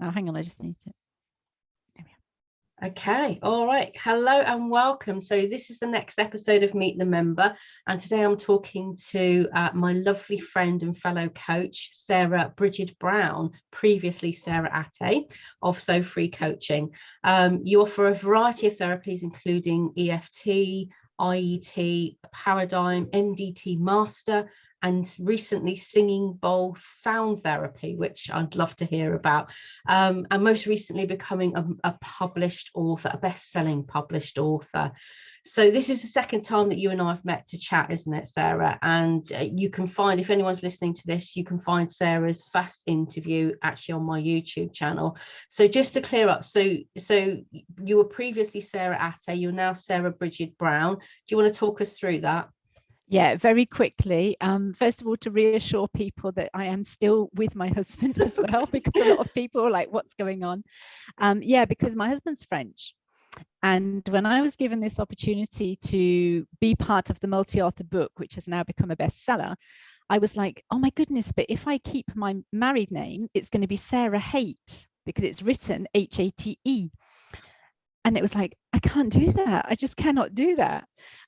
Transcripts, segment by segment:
Oh, hang on, I just need to. There we are. Okay, all right. Hello and welcome. So this is the next episode of Meet the Member, and today I'm talking to my lovely friend and fellow coach, Sarah Bridget Brown, previously Sarah Haté of So Free Coaching. You offer a variety of therapies, including EFT, IET, Paradigm, MDT Master, and recently singing bowl sound therapy, which I'd love to hear about. And most recently becoming a published author, a best-selling published author. So this is the second time that you and I have met to chat, isn't it, Sarah? And you can find, if anyone's listening to this, you can find Sarah's first interview actually on my YouTube channel. So just to clear up, so you were previously Sarah Haté, you're now Sarah Bridget Brown. Do you want to talk us through that? Yeah, very quickly. First of all, to reassure people that I am still with my husband as well, because a lot of people are like, what's going on? Yeah, because my husband's French. And when I was given this opportunity to be part of the multi-author book, which has now become a bestseller, I was like, oh my goodness, but if I keep my married name, it's going to be Sarah Hate, because it's written Hate. And it was like, I can't do that. I just cannot do that.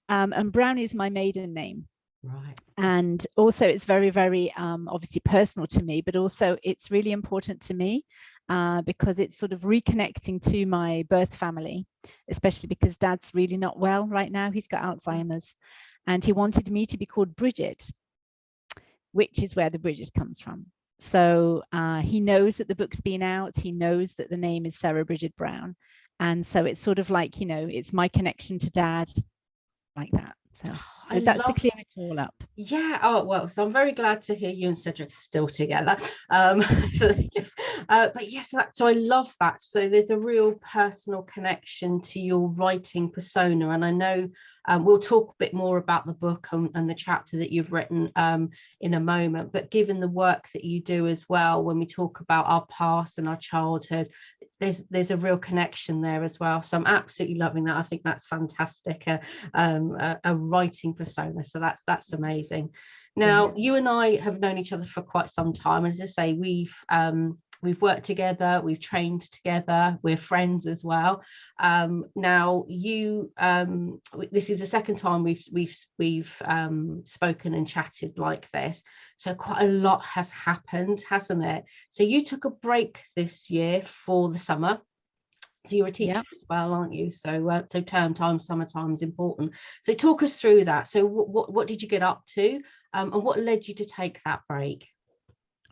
And Brown is my maiden name. Right. And also it's very, very obviously personal to me, but also it's really important to me because it's sort of reconnecting to my birth family, especially because Dad's really not well right now. He's got Alzheimer's, and he wanted me to be called Bridget, which is where the Bridget comes from. So he knows that the book's been out. He knows that the name is Sarah Bridget Brown. And so it's sort of like, you know, it's my connection to Dad, like that. So that's to clear it all up. Yeah. Oh, well, so I'm very glad to hear you and Cedric are still together. But yes, so I love that. So there's a real personal connection to your writing persona. And I know we'll talk a bit more about the book and the chapter that you've written in a moment. But given the work that you do as well, when we talk about our past and our childhood, there's a real connection there as well. So I'm absolutely loving that. I think that's fantastic. A writing persona. So that's amazing. Now, you and I have known each other for quite some time. As I say, we've worked together, we've trained together, we're friends as well. Now, this is the second time we've spoken and chatted like this. So quite a lot has happened, hasn't it? So you took a break this year for the summer. So you're a teacher as well, aren't you? So term time, summertime is important. So talk us through that. So what did you get up to, and what led you to take that break?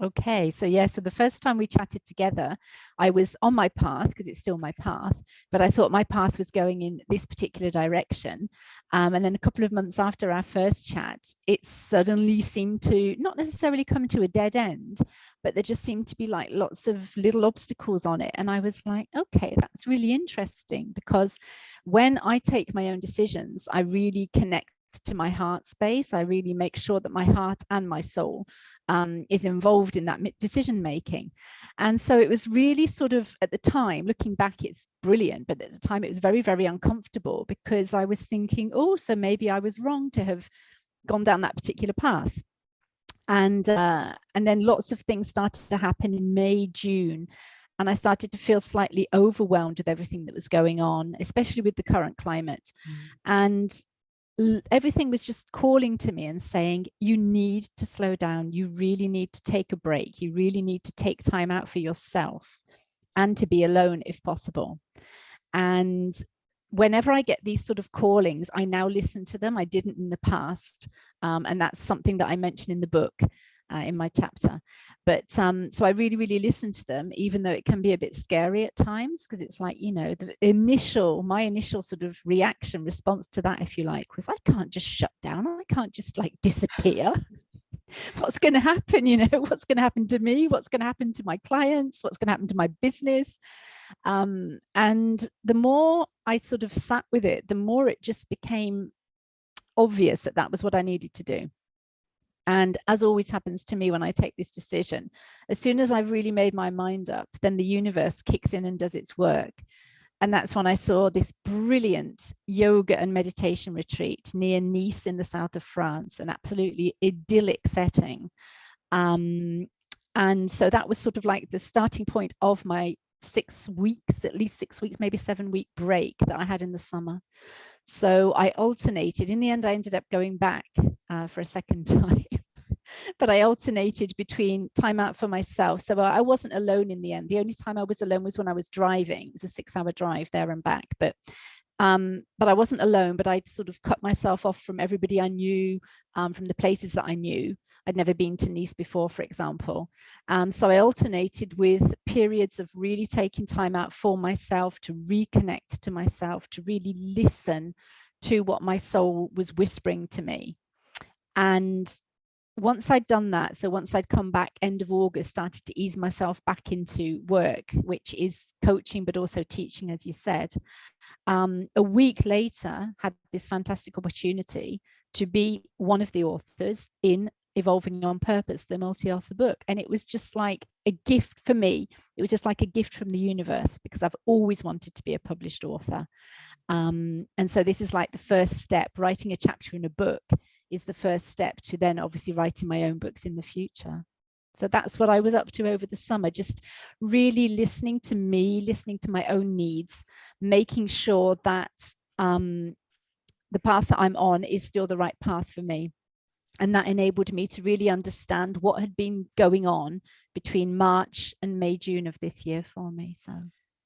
Okay, so yeah, so the first time we chatted together, I was on my path, because it's still my path, but I thought my path was going in this particular direction. And then a couple of months after our first chat, it suddenly seemed to not necessarily come to a dead end, but there just seemed to be like lots of little obstacles on it. And I was like, okay, that's really interesting, because when I take my own decisions, I really connect to my heart space. I really make sure that my heart and my soul is involved in that decision making. And so it was really sort of, at the time, looking back, it's brilliant, but at the time it was very, very uncomfortable, because I was thinking, oh, so maybe I was wrong to have gone down that particular path. And then lots of things started to happen in May, June, and I started to feel slightly overwhelmed with everything that was going on, especially with the current climate. And everything was just calling to me and saying, you need to slow down. You really need to take a break. You really need to take time out for yourself and to be alone if possible. And whenever I get these sort of callings, I now listen to them. I didn't in the past. And that's something that I mentioned in the book, in my chapter. But so I really, really listen to them, even though it can be a bit scary at times, because it's like, you know, my initial sort of response to that, if you like, was, I can't just shut down. I can't just like disappear. What's going to happen? You know, what's going to happen to me? What's going to happen to my clients? What's going to happen to my business? And the more I sort of sat with it, the more it just became obvious that that was what I needed to do. And as always happens to me when I take this decision, as soon as I've really made my mind up, then the universe kicks in and does its work. And that's when I saw this brilliant yoga and meditation retreat near Nice in the south of France, an absolutely idyllic setting. And so that was sort of like the starting point of my 6 weeks, at least 6 weeks, maybe 7-week break that I had in the summer. So I alternated. In the end, I ended up going back for a second time. But I alternated between time out for myself. So I wasn't alone in the end. The only time I was alone was when I was driving. It was a 6-hour drive there and back. But I wasn't alone, but I'd sort of cut myself off from everybody I knew, from the places that I knew. I'd never been to Nice before, for example. So I alternated with periods of really taking time out for myself, to reconnect to myself, to really listen to what my soul was whispering to me. And once I'd done that, so once I'd come back end of August, started to ease myself back into work, which is coaching, but also teaching, as you said. A week later, had this fantastic opportunity to be one of the authors in Evolving on Purpose, the multi-author book. And it was just like a gift for me. It was just like a gift from the universe, because I've always wanted to be a published author. And so this is like the first step. Writing a chapter in a book is the first step to then obviously writing my own books in the future. So that's what I was up to over the summer, just really listening to me, listening to my own needs, making sure that the path that I'm on is still the right path for me. And that enabled me to really understand what had been going on between March and May, June of this year for me. So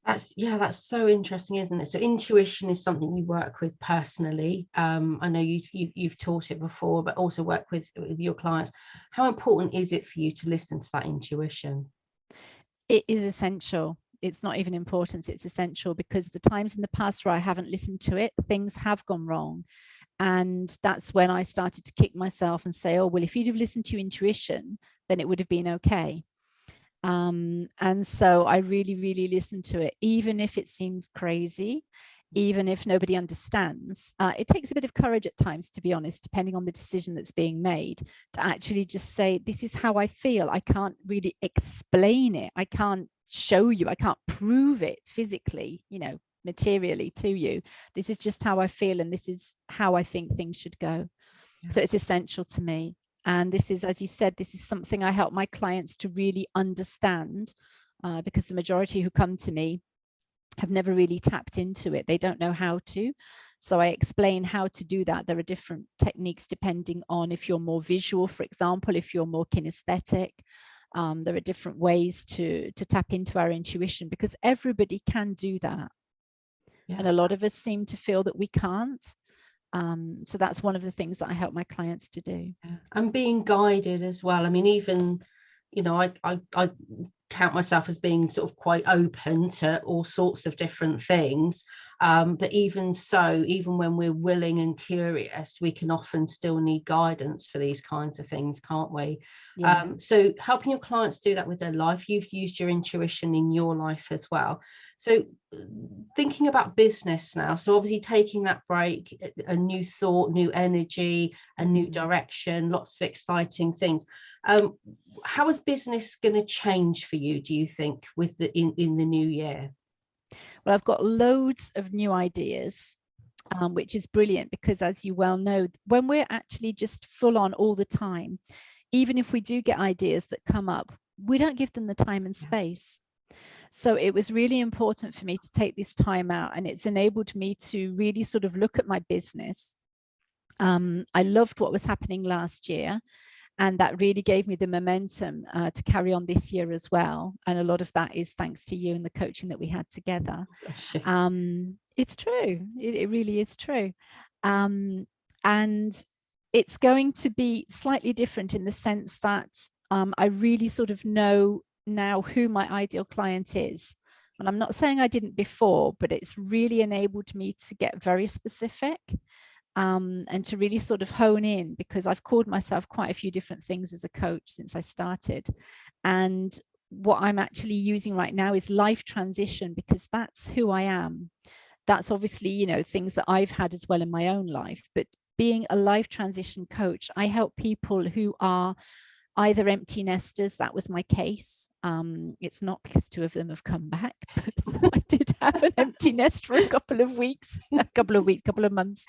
that's so interesting, isn't it? So intuition is something you work with personally. I know you've taught it before, but also work with your clients. How important is it for you to listen to that intuition? It is essential. It's not even importance, it's essential, because the times in the past where I haven't listened to it, things have gone wrong. And that's when I started to kick myself and say, oh, well, if you'd have listened to your intuition, then it would have been okay. And so I really, really listened to it, even if it seems crazy, even if nobody understands. It takes a bit of courage at times, to be honest, depending on the decision that's being made, to actually just say, this is how I feel. I can't really explain it. I can't show you. I can't prove it physically, materially to you. This is just how I feel, and this is how I think things should go. Yeah. So it's essential to me. And this is, as you said, this is something I help my clients to really understand, because the majority who come to me have never really tapped into it. They don't know how to. So I explain how to do that. There are different techniques depending on if you're more visual, for example, if you're more kinesthetic. There are different ways to tap into our intuition, because everybody can do that. Yeah. And a lot of us seem to feel that we can't. So that's one of the things that I help my clients to do. Yeah. And being guided as well. I mean, even, I count myself as being sort of quite open to all sorts of different things. But even so, even when we're willing and curious, we can often still need guidance for these kinds of things, can't we? Yeah. So helping your clients do that with their life, you've used your intuition in your life as well. So thinking about business now, so obviously taking that break, a new thought, new energy, a new direction, lots of exciting things. How is business going to change for you, do you think, with in the new year? Well, I've got loads of new ideas, which is brilliant, because as you well know, when we're actually just full on all the time, even if we do get ideas that come up, we don't give them the time and space. So it was really important for me to take this time out, and it's enabled me to really sort of look at my business. I loved what was happening last year, and that really gave me the momentum to carry on this year as well. And a lot of that is thanks to you and the coaching that we had together. It's true. It really is true. And it's going to be slightly different in the sense that I really sort of know now who my ideal client is. And I'm not saying I didn't before, but it's really enabled me to get very specific. And to really sort of hone in, because I've called myself quite a few different things as a coach since I started. And what I'm actually using right now is life transition, because that's who I am. That's obviously, things that I've had as well in my own life. But being a life transition coach, I help people who are either empty nesters. That was my case. It's not because two of them have come back, but I did have an empty nest for a couple of months.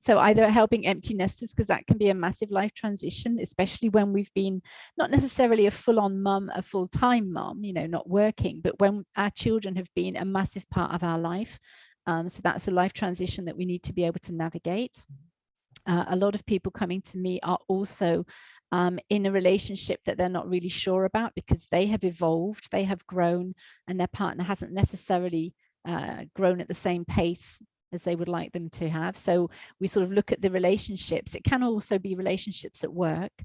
So either helping empty nesters, because that can be a massive life transition, especially when we've been not necessarily a full-on mum, a full-time mum, you know, not working, but when our children have been a massive part of our life. So that's a life transition that we need to be able to navigate. A lot of people coming to me are also in a relationship that they're not really sure about, because they have evolved, they have grown, and their partner hasn't necessarily grown at the same pace as they would like them to have. So we sort of look at the relationships. It can also be relationships at work.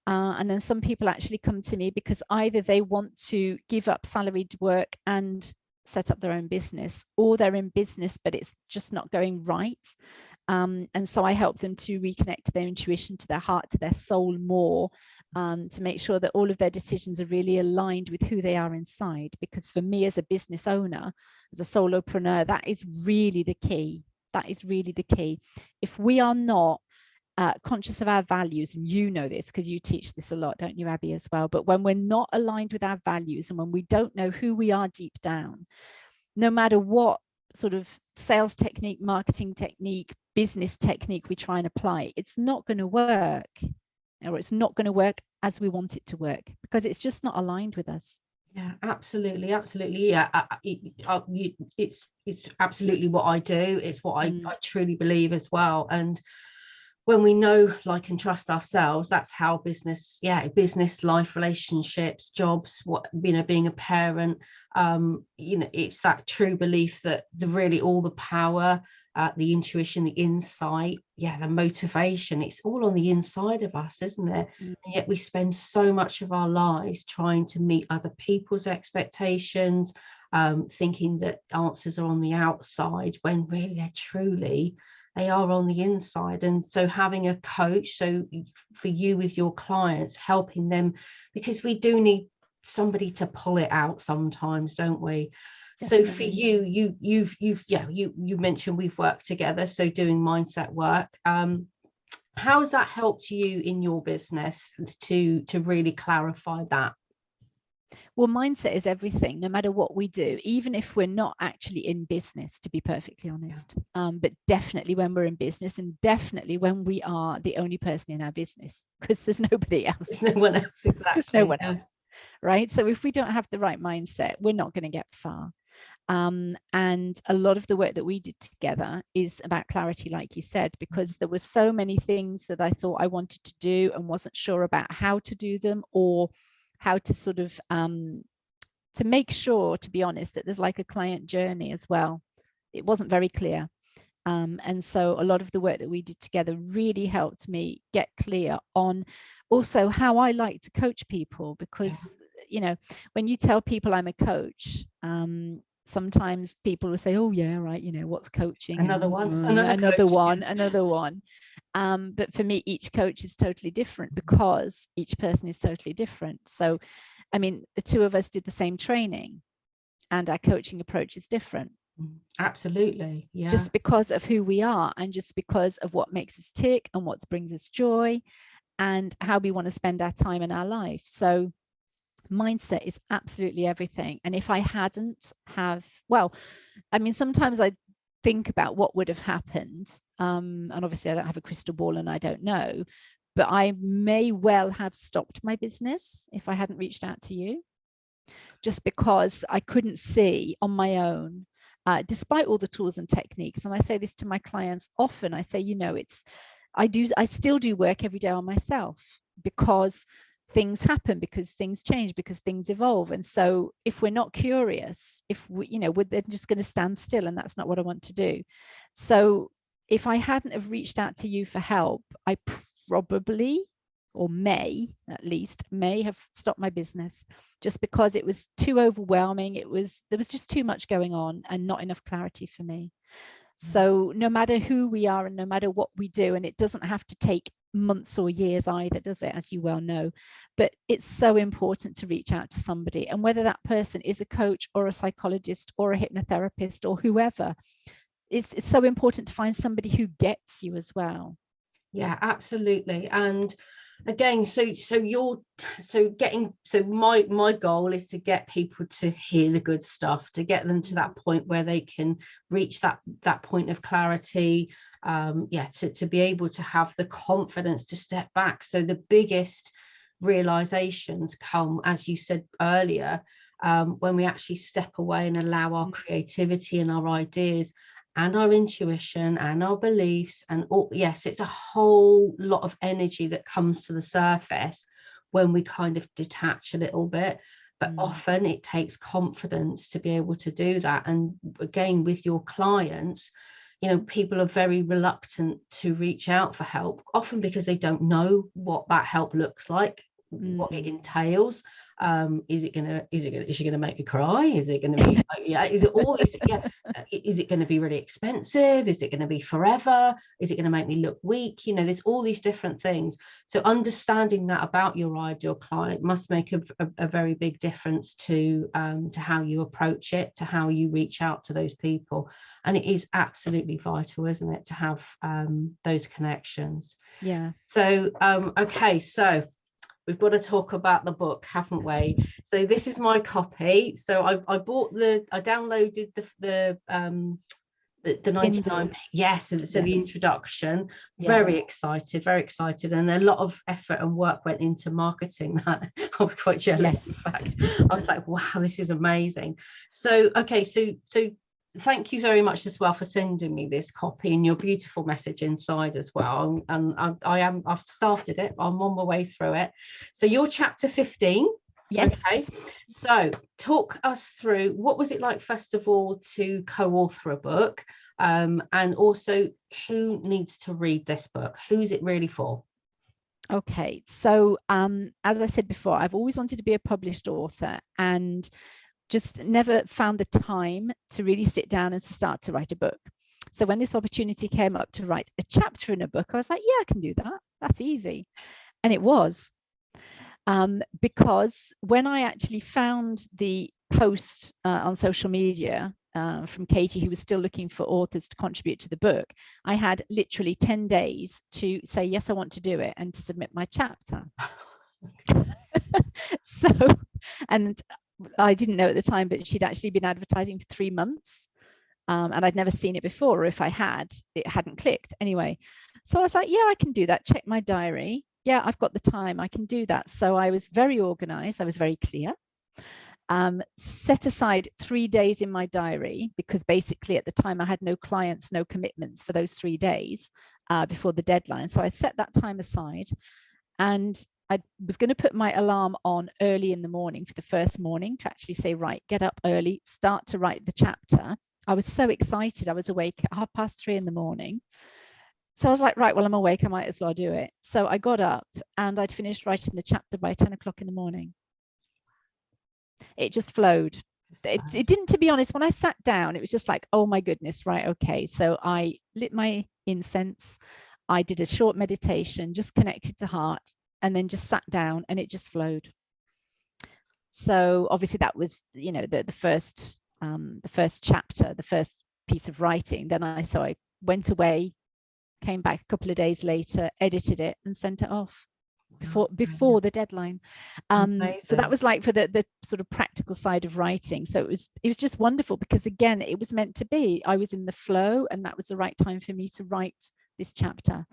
And then some people actually come to me because either they want to give up salaried work and set up their own business, or they're in business but it's just not going right. And so I help them to reconnect to their intuition, to their heart, to their soul more, to make sure that all of their decisions are really aligned with who they are inside. Because for me as a business owner, as a solopreneur, that is really the key. That is really the key. If we are not conscious of our values, and you know this because you teach this a lot, don't you, Abbie, as well? But when we're not aligned with our values, and when we don't know who we are deep down, no matter what sort of sales technique, marketing technique, business technique we try and apply, it's not going to work, or it's not going to work as we want it to work, because it's just not aligned with us. Yeah, absolutely. Yeah, it's absolutely what I do. It's what I truly believe as well. And when we know, like, and trust ourselves, that's how business, life, relationships, jobs, being a parent, it's that true belief that really all the power, the intuition, the insight, the motivation, it's all on the inside of us, isn't it? And yet we spend so much of our lives trying to meet other people's expectations, thinking that answers are on the outside, when really they are on the inside. And so having a coach, so for you with your clients, helping them, because we do need somebody to pull it out sometimes, don't we? Definitely. So for you mentioned we've worked together, so doing mindset work. How has that helped you in your business to really clarify that? Well, mindset is everything, no matter what we do, even if we're not actually in business, to be perfectly honest. But definitely when we're in business, and definitely when we are the only person in our business, because there's nobody else. There's no one else, exactly. There's no one else, right? So if we don't have the right mindset, we're not going to get far. And a lot of the work that we did together is about clarity, like you said, because there were so many things that I thought I wanted to do and wasn't sure about how to do them, or how to sort of to make sure, to be honest, that there's like a client journey as well. It wasn't very clear. And so a lot of the work that we did together really helped me get clear on also how I like to coach people, because, you know, when you tell people I'm a coach, sometimes people will say, oh yeah, right, you know, what's coaching? Another one. But for me, each coach is totally different, because each person is totally different. So, I mean, the two of us did the same training, and our coaching approach is different. Absolutely. Yeah. Just because of who we are, and just because of what makes us tick, and what brings us joy, and how we want to spend our time in our life. So mindset is absolutely everything. And if I hadn't I mean, sometimes I think about what would have happened, and obviously I don't have a crystal ball and I don't know, but I may well have stopped my business if I hadn't reached out to you, just because I couldn't see on my own, despite all the tools and techniques. And I say this to my clients often. I say, you know, I still do work every day on myself, because things happen, because things change, because things evolve. And so if we're not curious, if we, you know, we're then just going to stand still, and that's not what I want to do. So if I hadn't have reached out to you for help, I probably, or at least may have stopped my business, just because it was too overwhelming. There was just too much going on and not enough clarity for me. So no matter who we are, and no matter what we do, and it doesn't have to take months or years either, does it, as you well know, but it's so important to reach out to somebody. And whether that person is a coach or a psychologist or a hypnotherapist or whoever, it's so important to find somebody who gets you as well. Yeah, absolutely. And again, so my goal is to get people to hear the good stuff, to get them to that point where they can reach that point of clarity, to be able to have the confidence to step back. So the biggest realizations come, as you said earlier, when we actually step away and allow our creativity and our ideas and our intuition and our beliefs and all. Yes, it's a whole lot of energy that comes to the surface when we kind of detach a little bit, but often it takes confidence to be able to do that. And again, with your clients, you know, people are very reluctant to reach out for help, often because they don't know what that help looks like, what it entails. Is she gonna make me cry? Is it gonna be is it all this, is it going to be really expensive? Is it going to be forever? Is it going to make me look weak? You know, there's all these different things. So understanding that about your ideal client must make a very big difference to how you approach it, to how you reach out to those people. And it is absolutely vital, isn't it, to have those connections. Yeah. So okay, so we've got to talk about the book, haven't we? So this is my copy. So I downloaded the 99. Yes, and so the introduction. Very excited, and a lot of effort and work went into marketing that. I was quite jealous. In fact, I was like, wow, this is amazing. So okay, so thank you very much as well for sending me this copy and your beautiful message inside as well. And I've started it. I'm on my way through it. So you're chapter 15. Yes. Okay. So talk us through, what was it like, first of all, to co-author a book, and also who needs to read this book? Who's it really for? Okay. So as I said before, I've always wanted to be a published author and just never found the time to really sit down and start to write a book. So when this opportunity came up to write a chapter in a book, I was like, yeah, I can do that. That's easy. And it was. Because when I actually found the post on social media from Katie, who was still looking for authors to contribute to the book, I had literally 10 days to say, yes, I want to do it, and to submit my chapter. So, and I didn't know at the time, but she'd actually been advertising for 3 months. And I'd never seen it before, or if I had, it hadn't clicked anyway. So I was like, yeah, I can do that. Check my diary. Yeah, I've got the time. I can do that. So I was very organized. I was very clear. Set aside 3 days in my diary, because basically at the time I had no clients, no commitments for those 3 days before the deadline. So I set that time aside, and I was going to put my alarm on early in the morning for the first morning to actually say, right, get up early, start to write the chapter. I was so excited. I was awake at 3:30 in the morning. So I was like, right, well, I'm awake, I might as well do it. So I got up and I'd finished writing the chapter by 10 o'clock in the morning. It just flowed. It didn't, to be honest, when I sat down, it was just like, oh my goodness, right, okay. So I lit my incense. I did a short meditation, just connected to heart, and then just sat down, and it just flowed. So obviously that was, you know, the first chapter, the first piece of writing. Then I went away, came back a couple of days later, edited it, and sent it off before the deadline. So that was like for the sort of practical side of writing. So it was just wonderful, because again, it was meant to be. I was in the flow, and that was the right time for me to write this chapter.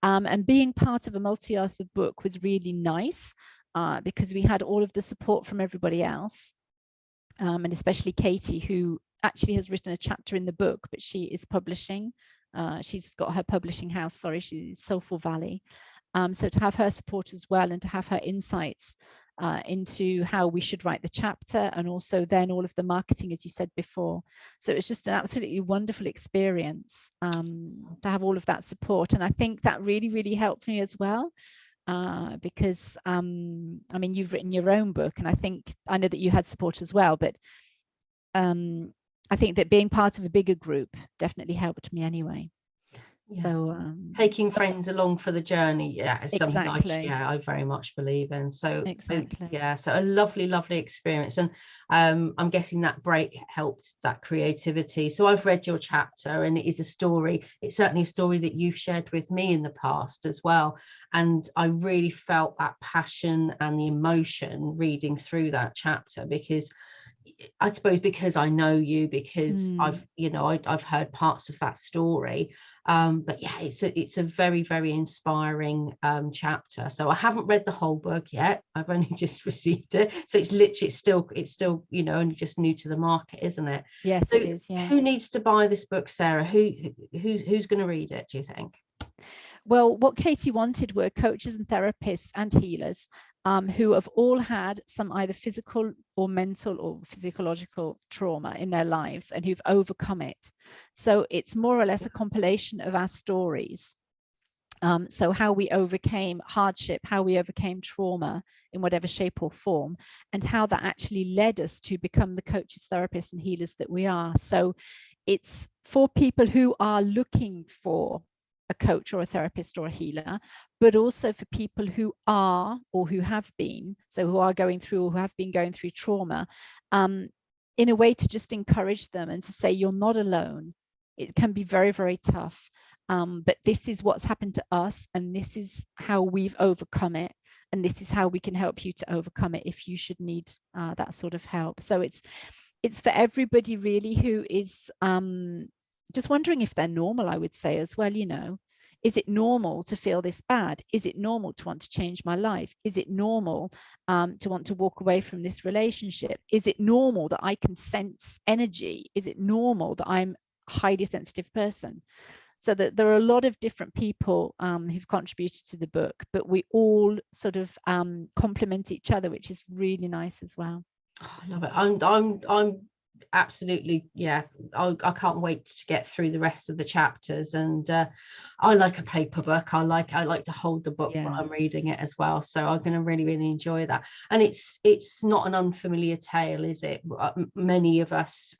And being part of a multi-author book was really nice, because we had all of the support from everybody else, and especially Katie, who actually has written a chapter in the book, but she is publishing. She's got her publishing house, she's Soulful Valley. So to have her support as well, and to have her insights into how we should write the chapter, and also then all of the marketing, as you said before. So it was just an absolutely wonderful experience to have all of that support. And I think that really, really helped me as well. Because I mean, you've written your own book, and I know that you had support as well, but I think that being part of a bigger group definitely helped me anyway. So taking friends along for the journey, it's something I very much believe in. So so a lovely experience. And I'm guessing that break helped that creativity. So I've read your chapter, and it is a story, it's certainly a story that you've shared with me in the past as well, and I really felt that passion and the emotion reading through that chapter, because I suppose because I know you, because I've heard parts of that story, but yeah, it's a very inspiring chapter. So I haven't read the whole book yet, I've only just received it, so it's literally it's still only just new to the market, isn't it? Yes, so it is. Yeah. Who needs to buy this book, Sarah? Who's going to read it, do you think? Well, what Katie wanted were coaches and therapists and healers who have all had some either physical or mental or physiological trauma in their lives and who've overcome it. So it's more or less a compilation of our stories. So how we overcame hardship, how we overcame trauma in whatever shape or form, and how that actually led us to become the coaches, therapists, and healers that we are. So it's for people who are looking for a coach or a therapist or a healer, but also for people who are or who have been, so who are going through or who have been going through trauma, in a way to just encourage them and to say, you're not alone. It can be very tough, but this is what's happened to us, and this is how we've overcome it, and this is how we can help you to overcome it if you should need that sort of help. So it's for everybody really who is just wondering if they're normal, I would say as well. Is it normal to feel this bad? Is it normal to want to change my life? Is it normal to want to walk away from this relationship? Is it normal that I can sense energy? Is it normal that I'm a highly sensitive person? So that there are a lot of different people who've contributed to the book, but we all sort of complement each other, which is really nice as well. Oh, I love it. I'm absolutely, I can't wait to get through the rest of the chapters. And I like a paper book. I like to hold the book while I'm reading it as well. So I'm going to really enjoy that. And it's not an unfamiliar tale, is it? Many of us,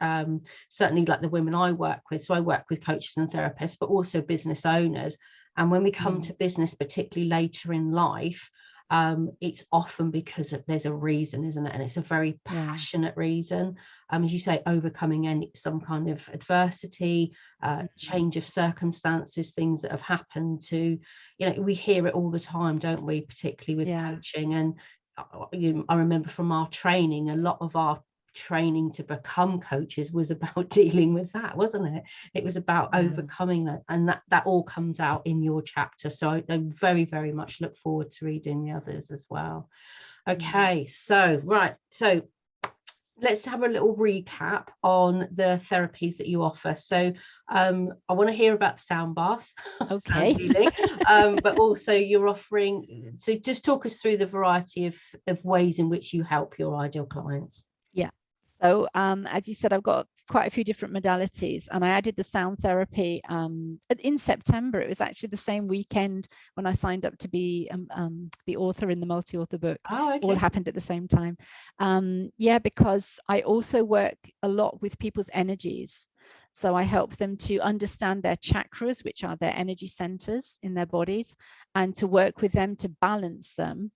certainly like the women I work with, so I work with coaches and therapists, but also business owners. And when we come to business, particularly later in life, it's often because there's a reason, isn't it? And it's a very passionate reason. As you say, overcoming some kind of adversity, change of circumstances, things that have happened to, we hear it all the time, don't we? Particularly with coaching. And I remember from our training, a lot of our training to become coaches was about dealing with that, wasn't it? It was about overcoming that, and that all comes out in your chapter. So I very much look forward to reading the others as well. Okay, so let's have a little recap on the therapies that you offer. So I want to hear about the sound bath, okay. sound healing, but also you're offering, so just talk us through the variety of ways in which you help your ideal clients. So as you said, I've got quite a few different modalities, and I added the sound therapy in September. It was actually the same weekend when I signed up to be the author in the multi-author book. Oh, okay. All happened at the same time. Because I also work a lot with people's energies. So I help them to understand their chakras, which are their energy centers in their bodies, and to work with them to balance them.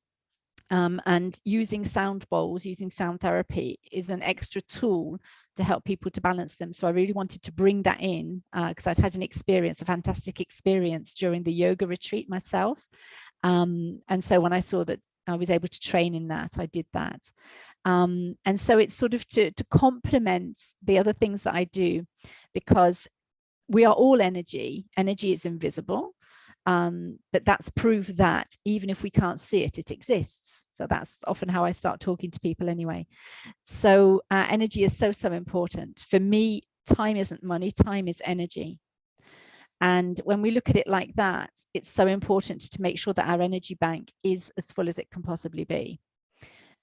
And using sound bowls, using sound therapy is an extra tool to help people to balance them. So I really wanted to bring that in because I'd had a fantastic experience during the yoga retreat myself. And so when I saw that I was able to train in that, I did that. And so it's sort of to complement the other things that I do, because we are all energy. Energy is invisible. But that's proof that even if we can't see it, it exists. So that's often how I start talking to people anyway. So energy is so important. For me, time isn't money, time is energy. And when we look at it like that, it's so important to make sure that our energy bank is as full as it can possibly be.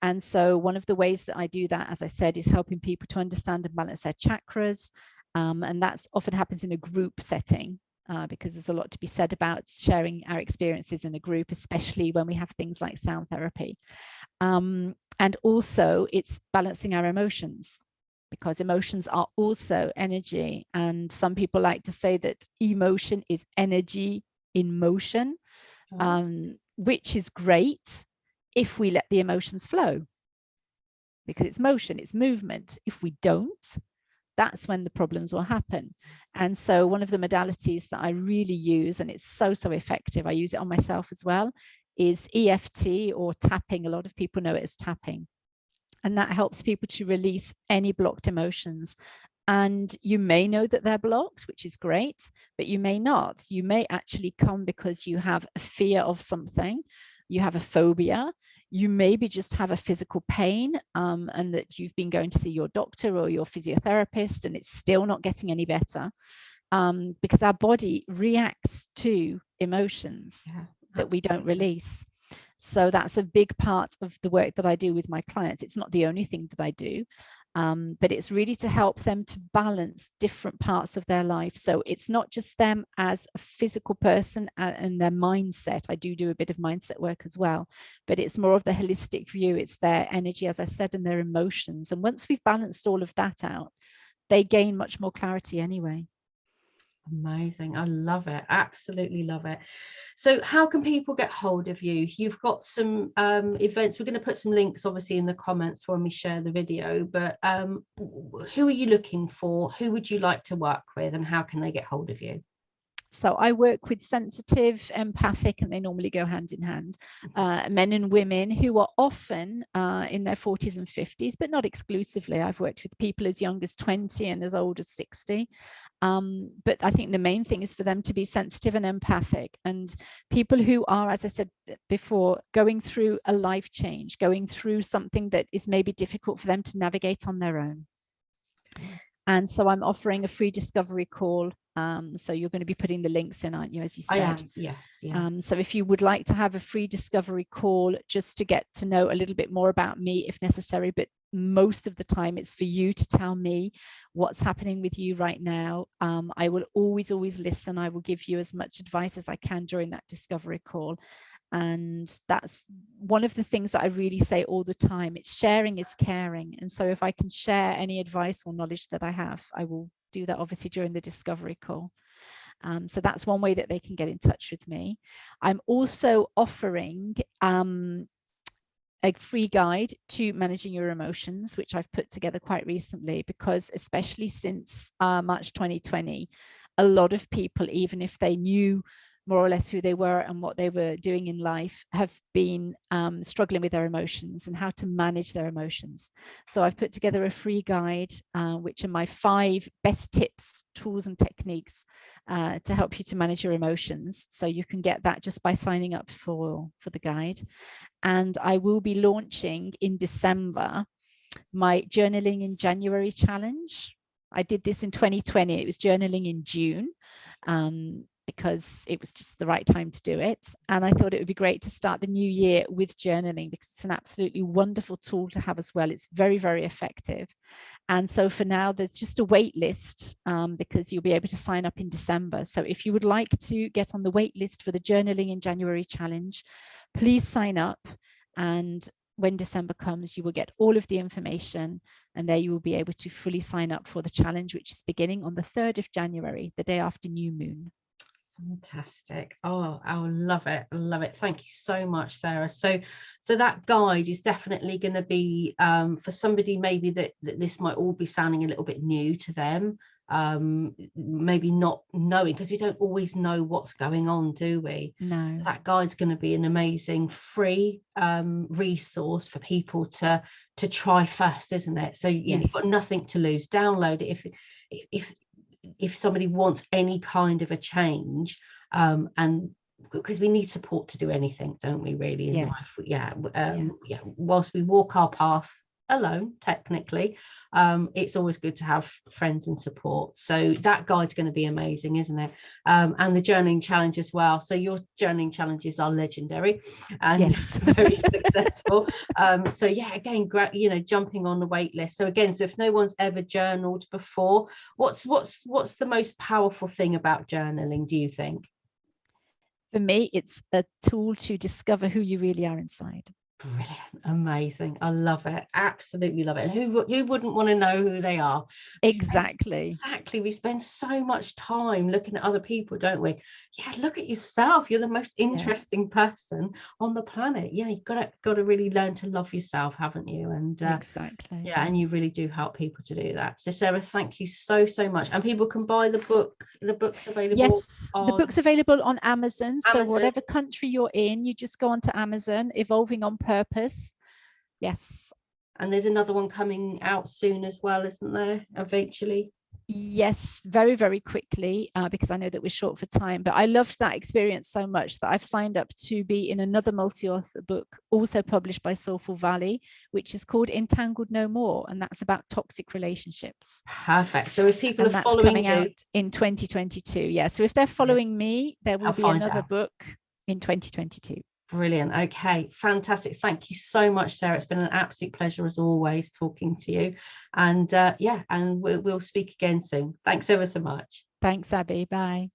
And so one of the ways that I do that, as I said, is helping people to understand and balance their chakras. And that's often happens in a group setting. Because there's a lot to be said about sharing our experiences in a group, especially when we have things like sound therapy. And also it's balancing our emotions. because emotions are also energy. And some people like to say that emotion is energy in motion, which is great if we let the emotions flow, because it's motion, it's movement. If we don't, that's when the problems will happen. And so one of the modalities that I really use, and it's so effective, I use it on myself as well, is EFT, or tapping. A lot of people know it as tapping. And that helps people to release any blocked emotions. And you may know that they're blocked, which is great, but you may not. You may actually come because you have a fear of something, you have a phobia, you maybe just have a physical pain, and that you've been going to see your doctor or your physiotherapist and it's still not getting any better, because our body reacts to emotions that we don't release. So that's a big part of the work that I do with my clients. It's not the only thing that I do, but it's really to help them to balance different parts of their life. So it's not just them as a physical person and their mindset. I do a bit of mindset work as well, but it's more of the holistic view. It's their energy, as I said, and their emotions. And once we've balanced all of that out, they gain much more clarity anyway. Amazing. I love it. Absolutely love it. So how can people get hold of you? You've got some events. We're going to put some links obviously in the comments when we share the video, but who are you looking for? Who would you like to work with, and how can they get hold of you? So I work with sensitive, empathic, and they normally go hand in hand, men and women who are often in their 40s and 50s, but not exclusively. I've worked with people as young as 20 and as old as 60. But I think the main thing is for them to be sensitive and empathic, and people who are, as I said before, going through a life change, going through something that is maybe difficult for them to navigate on their own. And so I'm offering a free discovery call. So you're going to be putting the links in, aren't you, as you said? I am, yes. Yeah. So if you would like to have a free discovery call just to get to know a little bit more about me, if necessary, but most of the time it's for you to tell me what's happening with you right now. I will always listen. I will give you as much advice as I can during that discovery call. And that's one of the things that I really say all the time. It's sharing is caring. And so if I can share any advice or knowledge that I have, I will do that obviously during the discovery call. So that's one way that they can get in touch with me. I'm also offering a free guide to managing your emotions, which I've put together quite recently, because especially since March 2020, a lot of people, even if they knew more or less who they were and what they were doing in life, have been struggling with their emotions and how to manage their emotions. So I've put together a free guide, which are my 5 best tips, tools and techniques to help you to manage your emotions. So you can get that just by signing up for the guide. And I will be launching in December my Journaling in January challenge. I did this in 2020. It was journaling in June, because it was just the right time to do it. And I thought it would be great to start the new year with journaling, because it's an absolutely wonderful tool to have as well. It's very, very effective. And so for now, there's just a wait list, because you'll be able to sign up in December. So if you would like to get on the wait list for the Journaling in January challenge, please sign up. And when December comes, you will get all of the information, and there you will be able to fully sign up for the challenge, which is beginning on the 3rd of January, the day after new moon. Fantastic. Oh, I love it. I love it. Thank you so much, Sarah. So that guide is definitely going to be for somebody maybe that this might all be sounding a little bit new to them, maybe not knowing, because we don't always know what's going on, do we? No. So that guide's going to be an amazing free resource for people to try first, isn't it? So you've got nothing to lose. Download it if somebody wants any kind of a change, and because we need support to do anything, don't we, really, in life? Yeah. Whilst we walk our path alone, technically, it's always good to have friends and support. So that guide's going to be amazing, isn't it? And the journaling challenge as well. So your journaling challenges are legendary and very successful. So yeah, again, jumping on the wait list. So again, so if no one's ever journaled before, what's the most powerful thing about journaling, do you think? For me, it's a tool to discover who you really are inside. Brilliant, amazing. I love it. Absolutely love it. And who wouldn't want to know who they are? Exactly. Exactly. We spend so much time looking at other people, don't we? Yeah, look at yourself. You're the most interesting person on the planet. Yeah, you've got to really learn to love yourself, haven't you? And Exactly. yeah, and you really do help people to do that. So Sarah, thank you so much. And people can buy the book. The book's available Yes, the on book's available on Amazon. So Amazon. whatever country you're in, you just go onto Amazon, Evolving on Purpose. Yes. And there's another one coming out soon as well, isn't there? Eventually. Yes, very, very quickly, because I know that we're short for time. But I loved that experience so much that I've signed up to be in another multi-author book, also published by Soulful Valley, which is called Entangled No More. And that's about toxic relationships. Perfect. So if people And are that's following coming you, out in 2022. Yeah. So if they're following me, there will I'll be find another out. book in 2022. Brilliant. Okay, fantastic. Thank you so much, Sarah. It's been an absolute pleasure as always talking to you. And yeah, and we'll speak again soon. Thanks ever so much. Thanks, Abbie. Bye.